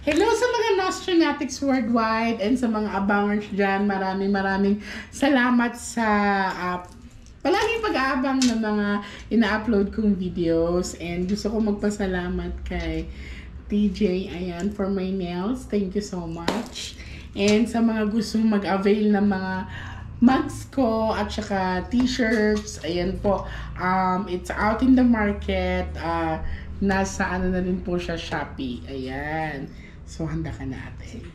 Hello sa mga Nostranatics worldwide and sa mga abangers dyan. Maraming salamat sa palaging pag-aabang ng mga ina-upload kong videos. And gusto ko magpasalamat kay TJ, ayan, for my nails. Thank you so much. And sa mga gustong mag-avail ng mga mugs ko at saka t-shirts, ayan po, it's out in the market. Nasa ano na rin po siya, Shopee. Ayan. So, handa ka na ate.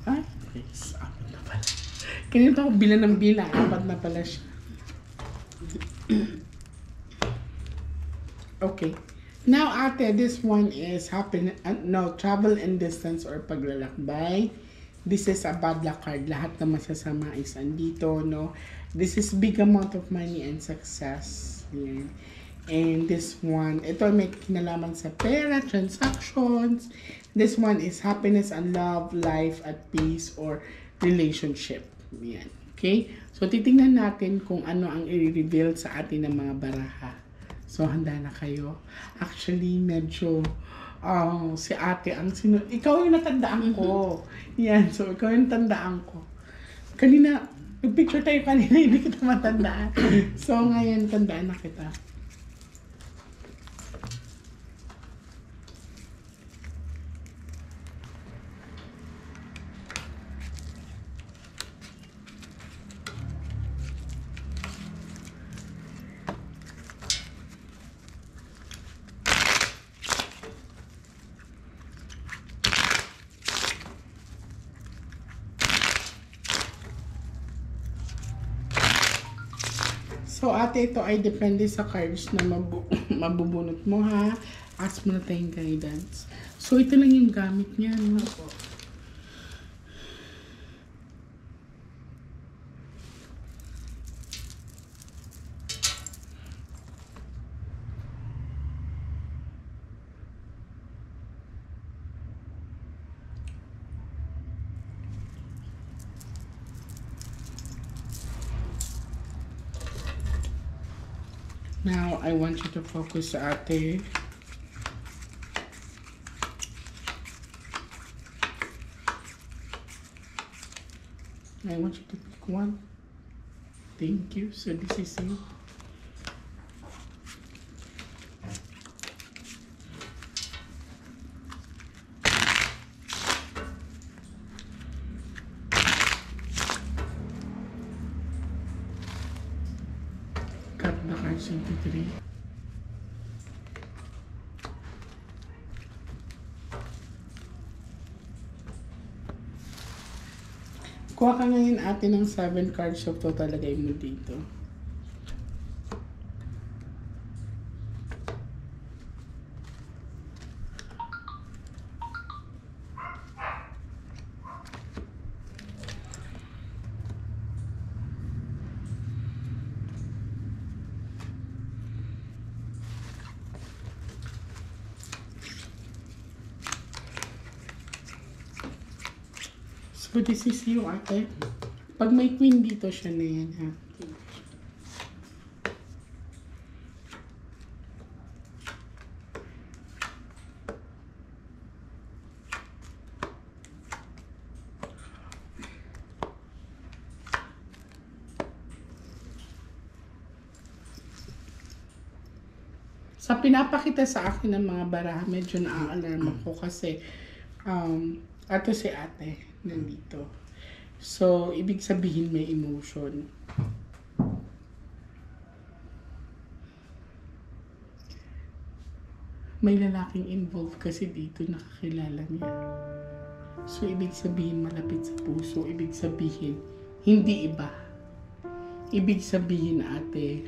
Ay, yes, apat na pala. Kanina ako bilang ng bilang, apat na pala siya. Okay. Now, ate, this one is travel and distance or paglalakbay. This is a bad luck card. Lahat na masasama is andito, no? This is big amount of money and success. Yan. And this one, ito may kinalaman sa pera, transactions. This one is happiness and love, life at peace, or relationship. Yan. Okay? So, titingnan natin kung ano ang i-reveal sa atin ng mga baraha. So, handa na kayo. Actually, medyo si ate ang ikaw yung natandaan ko. Yan. So, ikaw yung natandaan ko. Kanina, nag-picture tayo kanina, hindi kita matandaan. So, ngayon, tandaan na kita. So, ate, ito ay depende sa cards na mabubunot mo, ha? Ask mo na tayong guidance. So, ito lang yung gamit niya, no? Now, I want you to focus sa ate. I want you to pick one. Thank you. So, this is it. Cut the cards into 3. Kuha ka ngayon ate ng 7 cards of total, lagay mo dito. So, this is you, ate. Pag may queen dito, siya na yan, ha? Sa pinapakita sa akin ng mga baraha, medyo na-alarm ako kasi Ato si ate, nandito. So, ibig sabihin may emotion. May lalaking involved kasi dito nakakilala niya. So, ibig sabihin malapit sa puso. Ibig sabihin, hindi iba. Ibig sabihin, ate,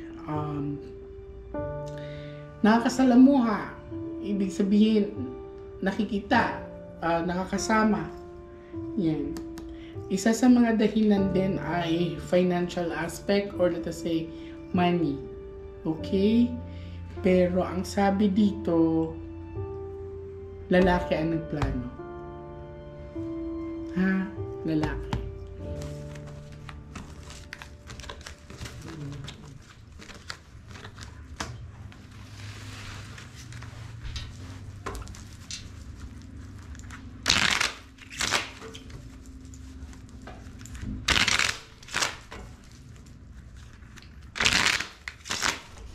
nakakasalamuha. Ibig sabihin, nakikita, nakakasama. Yan. Isa sa mga dahilan din ay financial aspect or let us say, money. Okay? Pero ang sabi dito, lalaki ang nagplano. Ha? Lalaki.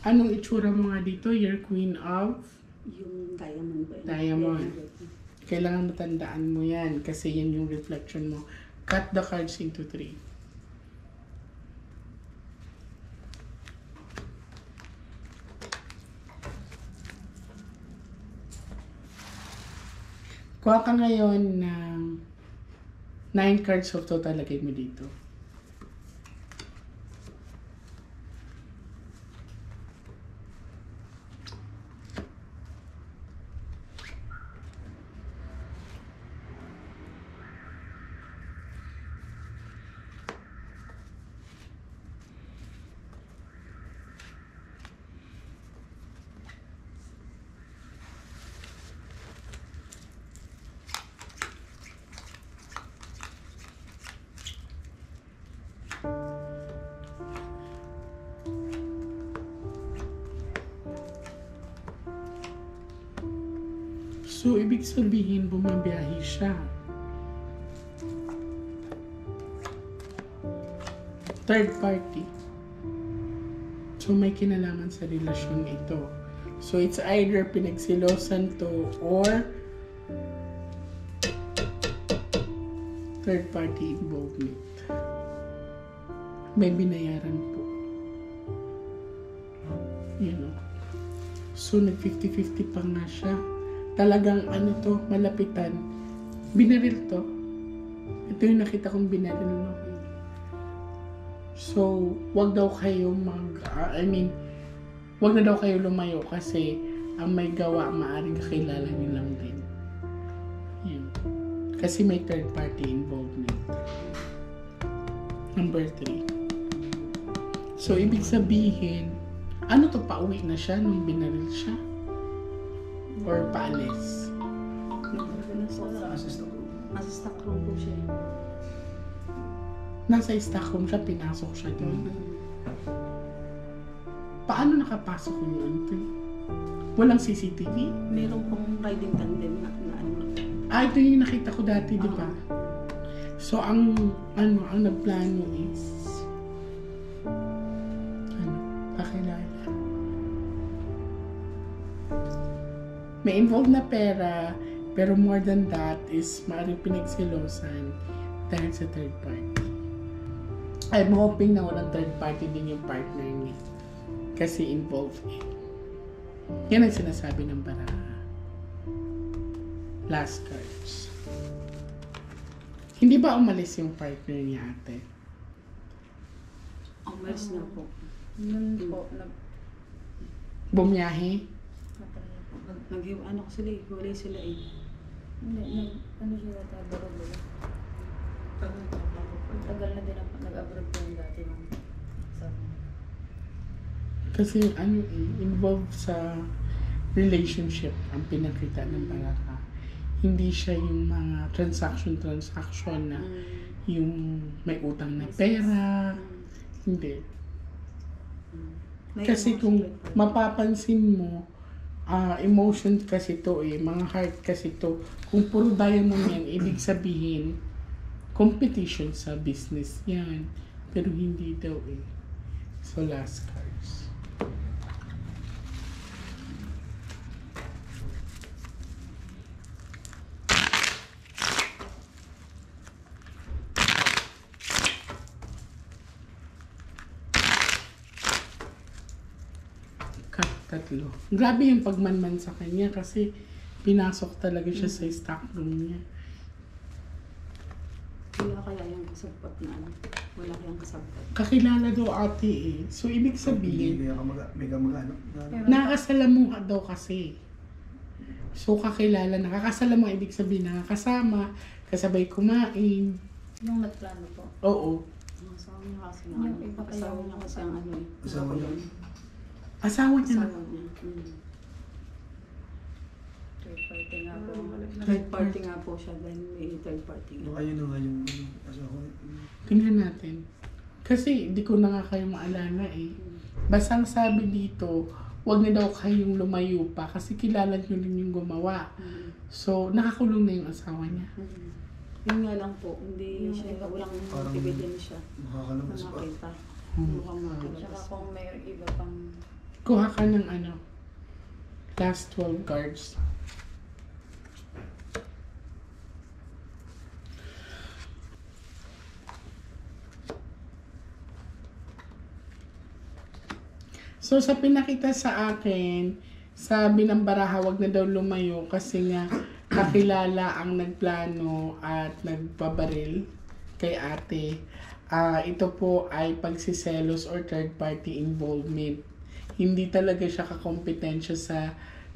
Anong itsura mo nga dito? Your Queen of Yung diamond ba? Diamond. Kailangan matandaan mo yan kasi yan yung reflection mo. Cut the cards into 3. Kuha ka ngayon ng 9 cards of total, lagay mo dito. So, ibig sabihin, bumabiyahe siya. Third party. So, may kinalaman sa relasyon ito. So, it's either pinagsilosan to or third party involvement. May binayaran po. You know. So, nag-50-50 pa nga siya. Talagang ano to, malapitan. Binaril to. Ito yung nakita kong binaril no. So, wag daw kayo wag na daw kayo lumayo kasi ang may gawa, maaring kakilala nyo lang din. Yan. Kasi may third party involvement. Number 3. So, ibig sabihin, ano to, pauwi na siya nung binaril siya? Or paalis? Nasa stock room po siya. Nasa stock room siya, pinasok siya doon. Paano nakapasok yun? Walang CCTV? Meron pong riding tandem na ano. Ito yung nakita ko dati, di ba? So, ang nagplano is pakilala. May involved na pera, pero more than that is maaaring pinagsilosan dahil sa third party. I'm hoping na walang third party din yung partner niya. Kasi involved eh. Yan ang sinasabi ng baraha. Last cards. Hindi ba umalis yung partner niya, ate? Umalis na po. Yun po, Bumiyahe? Ano ko sila eh, wala sila eh. ano siya nag-abroad nila. Tagal na din nag-abroad po yung dati ng Kasi involved sa relationship ang pinakita ng baraha. Hindi siya yung mga transaction na yung may utang na pera. Hindi. Kasi kung mapapansin mo, emotion kasi to mga heart kasi to. Kung puro diamond yan, ibig sabihin, competition sa business yan. Pero hindi daw eh. So, last cards. Tatlo. Grabe yung pagmanman sa kanya kasi pinasok talaga siya sa stock room niya. Wala kaya yung kasabot na ano. Wala kayang kasabot. Kakilala daw ate eh. So, ibig sabihin, May kamag-ano. Pero nakakasalamuha daw kasi. So, kakilala, nakakasalamuha, ibig sabihin, nakakasama, kasabay kumain. yung nagplano po. Oo. Ang asawa niya kasi Yung ang iba pa asawa yung- niya kasi ang ano eh. Asawa niya? Asawa niya na. Asawa niya. Third party nga po. Third party nga po siya dahil may third party nga. Baka yun na nga yung asawa ko. Tingnan natin. Kasi, di ko na nga kayo maalala eh. Basta ang sabi dito, wag na daw kayong lumayo pa kasi kilala nyo rin yung gumawa. So, nakakulong na yung asawa niya. Yun nga lang po, hindi Yung siya, iba walang parang- ebidensya na Makakalabas pa. makita. Hmm. Mukhang Tsaka makalabas. kung may iba pang Kuha ka ng ano, last 12 cards. So, sa pinakita sa akin, sabi ng baraha, wag na daw lumayo kasi nga kakilala ang nagplano at nagpabaril kay ate. Ito po ay pagsiselos or third party involvement. Hindi talaga siya kakompetensya sa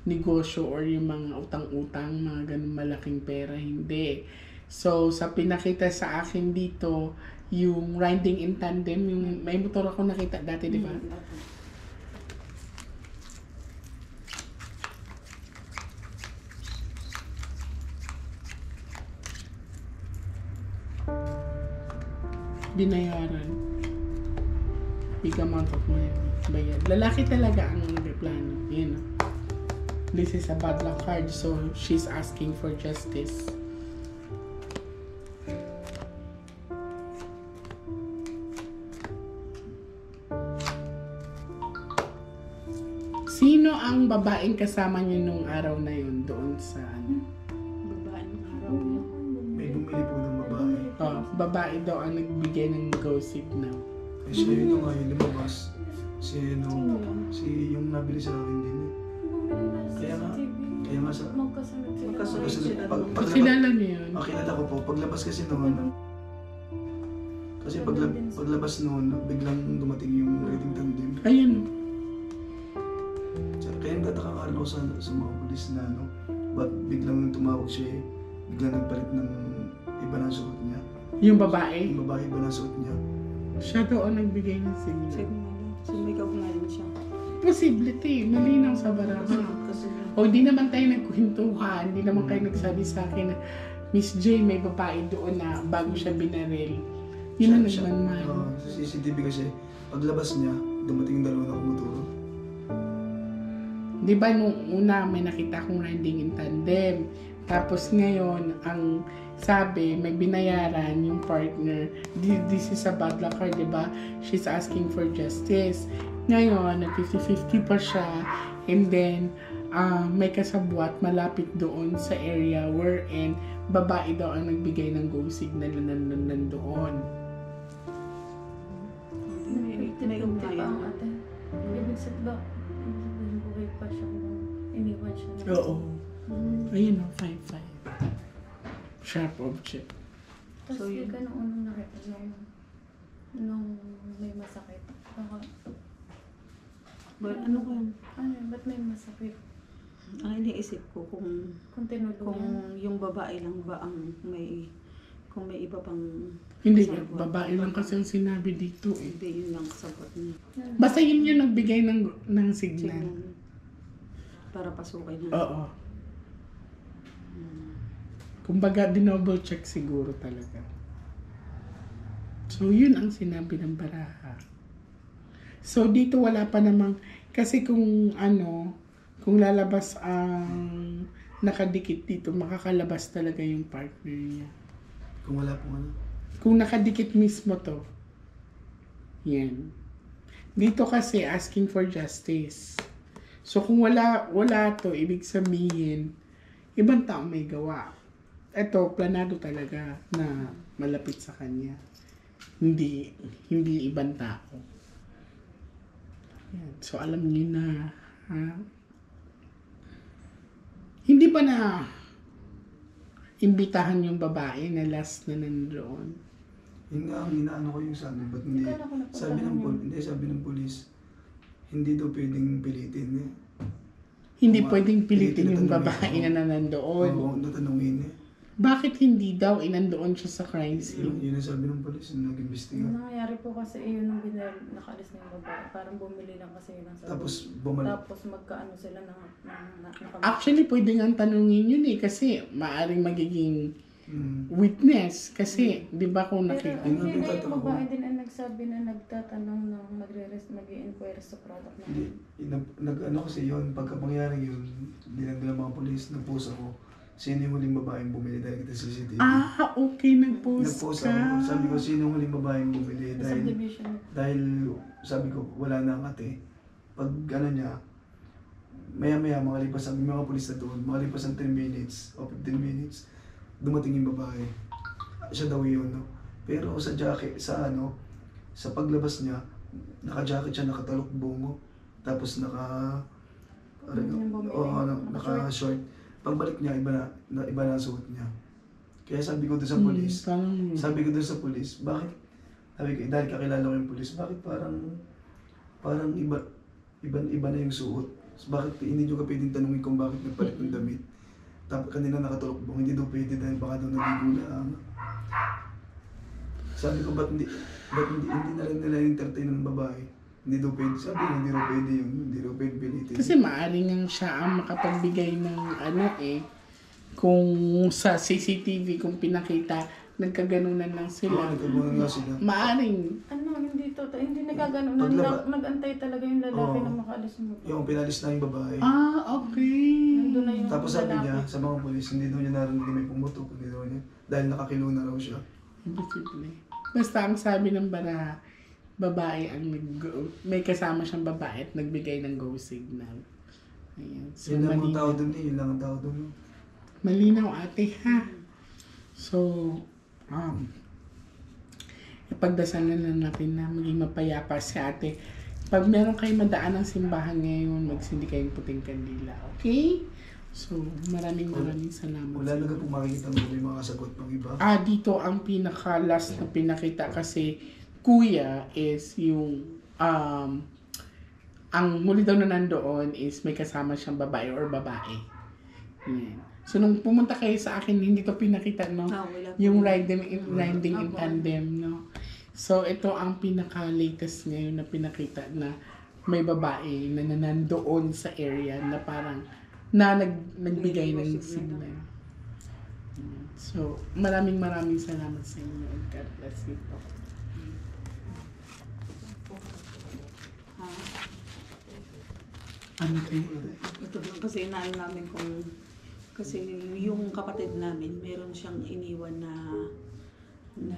negosyo or yung mga utang-utang, mga ganun malaking pera. Hindi. So, sa pinakita sa akin dito, yung riding in tandem, yung may motor ako nakita dati, di ba? Binayaran. Big amount of money. Bayad. Lalaki talaga ang nagplano. Yun. This is a bad luck card, so she's asking for justice. Sino ang babaeng kasama niyo nung araw na yun doon sa ano? Babaeng araw niya. May bumili po ng babae. Oh, babae daw ang nagbigay ng go signal. Eh siya yun nga yung lumabas. Si Sino ano, yun? si yung nabili sa akin din eh. Kaya nga, kaya nga sa... magkasunod sila. Magkasunod Kasi sila. paglabas, Kilala niyo yun? kilala ko po, paglabas kasi noon, kasi paglabas noon, biglang dumating yung rating tandem. Ayun. Kaya nagtataka nga rin ako sa mga pulis na ano, ba't biglang tumawag siya eh, biglang nagpalit ng iba na suot niya. Yung babae, Yung babae iba na suot niya. siya daw ang nagbigay ng signal. Signal. Sumigaw nga rin siya. Posible te, malinaw sa baraha. Kasi O di naman tayo nagkwentuhan, di naman kayo nagsabi sa akin na Miss J, may babae doon na bago siya binaril. Yun ang nagmanman. Sa CCTV kasi, paglabas niya, dumating yung dalawa na kumuturo. Di ba nung una may nakita akong riding in tandem. Tapos ngayon, ang sabi, may binayaran yung partner. This is a bad luck card, di ba? She's asking for justice. Ngayon, 50-50 pa siya. And then, may kasabwat malapit doon sa area wherein babae daw ang nagbigay ng go signal na nandoon. tinayo pa nga ang yun. ate. Ibig sabihin ba, buhay pa siya nung iniwan siya. ng- Oo. Ayun o, 5-5. Sharp object. Tapos So, yun. ka nung unang nakita, nung may masakit. Baka, Well, ano ko yun? ano yun, ba't may masakit? Ang iniisip ko kung Kung tinulungan. yung babae lang ba ang may kung may iba pang Hindi, kasabwat. babae lang kasi ang sinabi dito eh. Hindi yun lang sabot niya. Basta yun yung nagbigay ng signal. Signal. Para pasukin na. Oo. Kumbaga, dinoble check siguro talaga. So, yun ang sinabi ng baraha. So, dito wala pa namang, kasi kung kung lalabas ang nakadikit dito, makakalabas talaga yung partner niya. Kung wala pong ano. Kung nakadikit mismo to, yan. Dito kasi asking for justice. So kung wala to, ibig sabihin, ibang tao may gawa. Ito, planado talaga na malapit sa kanya. Hindi ibang tao. Yan. So alam niyo na Ha? Hindi ba na imbitahan yung babae na last na nandoon? Yun nga ang inaano ko yung sabi, ba't hindi? Kala ko napuntahan Sabi ng, yun. hindi, sabi ng polis, hindi daw pwedeng pilitin eh. Hindi Mga- pwedeng pilitin pilitin yung na babae tanungin. na nandoon. Oo, natanungin eh. Bakit hindi daw inandoon siya sa crime scene? Yun ang sabi ng polis, yung nag-imbestiga. Yung nangyayari po kasi yun nung nakaalis na yung babae. Parang bumili lang kasi yun ng sabon. Tapos bumalik. Tapos magkaano sila ng Actually, pwede nga tanungin yun eh kasi maaring magiging Mm. witness. Kasi, di ba kung Pero nakita hindi Ano na yung yung babae din ang nagsabi na nagtatanong ng mag-i-inquire sa product na Hindi, nag-ano kasi yun, pagka mangyari yun, dinagdala ng mga polis, nag-post ako. Sino yung huling babaeng bumili dahil kita sa CCTV? okay, nag-post Nag-post ka. ako. Sabi ko, sino yung huling babaeng bumili? sa Dahil, subdivision. dahil sabi ko, wala na ang ate. Pag ano niya, maya-maya, makalipas ang mga polis na doon, makalipas ang 10 minutes o 15 minutes, dumating yung babae. Siya daw yun, no? Pero sa jacket, sa ano, sa paglabas niya, naka-jacket siya, nakatalokbongo. Tapos Yung bumili. naka-short. Pagbalik niya, iba na ang suot niya. Kaya sabi ko doon sa polis, sabi ko doon sa polis, bakit? Sabi ko, dahil kakilala ko yung polis, bakit parang iba na yung suot? Bakit hindi nyo ka pwedeng tanungin kung bakit nagpalit ng damit? Tapos kanina nakatulokbong, hindi daw pwede dahil baka daw naligo lang. Sabi ko, ba't hindi na rin nila entertain ng babae? Hindi daw pwede. Sabi ko, hindi raw pwede yun. Hindi raw pwede pilitin. Kasi maaring nga siya ang makapagbigay ng kung sa CCTV, kung pinakita, nagkaganunan lang Oo, sila. nagkagunan nga sila. Maaring, Hindi nagagano. Paglaba- Nag-antay talaga yung lalaki Oo. na makaalis ng babae. Yung pinalis na yung babae. okay. Nandun na yung Tapos sabi lalaki. niya sa mga polis, hindi daw niya narinig na may pumutok. Hindi daw niya. Dahil nakakilo na raw siya. Imposible. Basta ang sabi ng baraha, babae ang may kasama siyang babae at nagbigay ng go signal. Ayan. So, Yun lang ang tao malinaw. doon eh. Yun lang ang tao doon. Malinaw ate ha. So, ipagdasalan lang natin na maging mapayapa si ate. Pag meron kayong madaan ng simbahan ngayon, magsindi kayong puting kandila. Okay? So, maraming salamat. Wala na po makikita mo may mga sagot pang iba. Dito ang pinaka-last na pinakita kasi kuya is yung ang muli daw na nandoon is may kasama siyang babae or babae. Yan. So, nung pumunta kayo sa akin, hindi to pinakita, no? Wala po. Yung riding in Apo. tandem, no? So, ito ang pinaka-latest ngayon na pinakita na may babae na nandoon sa area na parang nagbigay ng signal. So, maraming salamat sa inyo and God bless you po. Ano kayo? Ito lang kasi inaano namin kasi yung kapatid namin, meron siyang iniwan na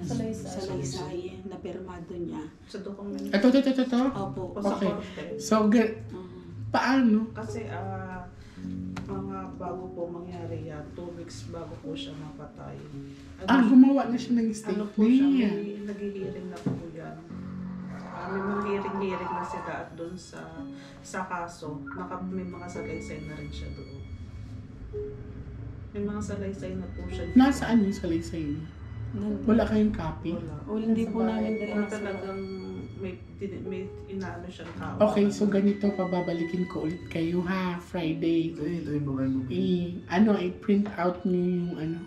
Salaysay. salaysay na permado niya. Sa dokumento. Ito. Opo. Sa Okay. korte. So, paano? Kasi mga bago po mangyari yan, 2 weeks bago po siya mapatay. Gumawa na siya ng Ano po siya, statement. may naghihiring na po yan. May mga hearing na sila at doon sa kaso, may mga salaysay na rin siya doon. May mga salaysay na po siya. Nasaan yung salaysay niya? Wala kayong copy? Wala. Hindi po namin Wala dala talagang may inaano siyang tao. Okay, so ganito, pababalikin ko ulit kayo ha, Friday. Ito yung babae bumili. I-print out niyo yung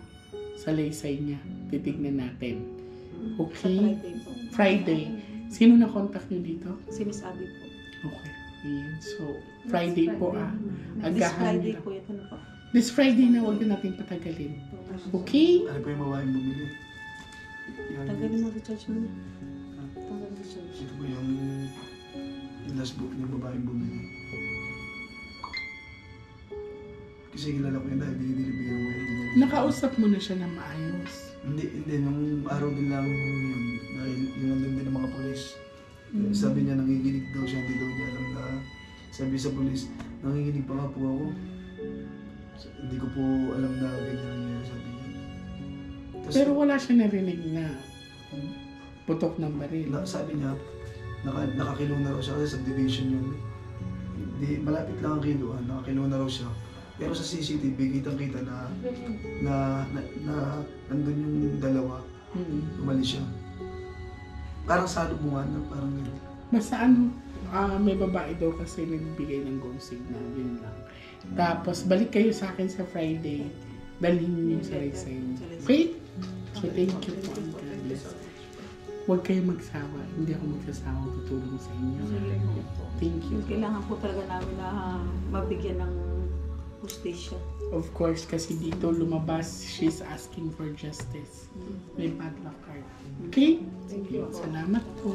salaysay niya. Titignan natin. Okay? Friday. Sino na contact niyo dito? Si Miss Abby po. Okay. Ayan. So, Friday po This Agahan Friday nila. po, ito na po. This Friday na, huwag na natin patagalin. Okay? Ano po yung babaeng bumili? Yan. Tagalin mo recharge mo na. Tagalin recharge. Ito po yung last book ng babaeng bumili. Kasi kilala ko yun dahil dinidelivery ko yun. Nakausap mo na siya na maayos. Hindi. Nung araw din lang yun. Dahil yun nandun din ng mga polis. Sabi niya nanginginig daw siya. Hindi daw niya alam na. Sabi sa polis, nanginginig pa nga po ako. Hindi ko po alam na ganyan nangyayari, sabi niya. Tapos, Pero wala siya narinig na putok ng baril. sabi niya, nakakilo na raw siya kasi subdivision yun. Di, malapit lang ang kiluan, nakakiluan na raw siya. Pero sa CCTV, kitang-kita na nandun yung dalawa, umalis siya. Parang salubungan na, parang gano'n. Basta may babae daw kasi nagbigay ng go signal, yun lang. Tapos, balik kayo sa akin sa Friday. Dalhin niyo yung salaysay niyo. Okay? So, thank you po. Huwag kayo magsawa. Hindi ako magsasawa tutulong sa inyo. Thank you. Kailangan po talaga namin na mabigyan ng hustisya. Of course, kasi dito lumabas, she's asking for justice. May padlock card. Okay? Sige, salamat po.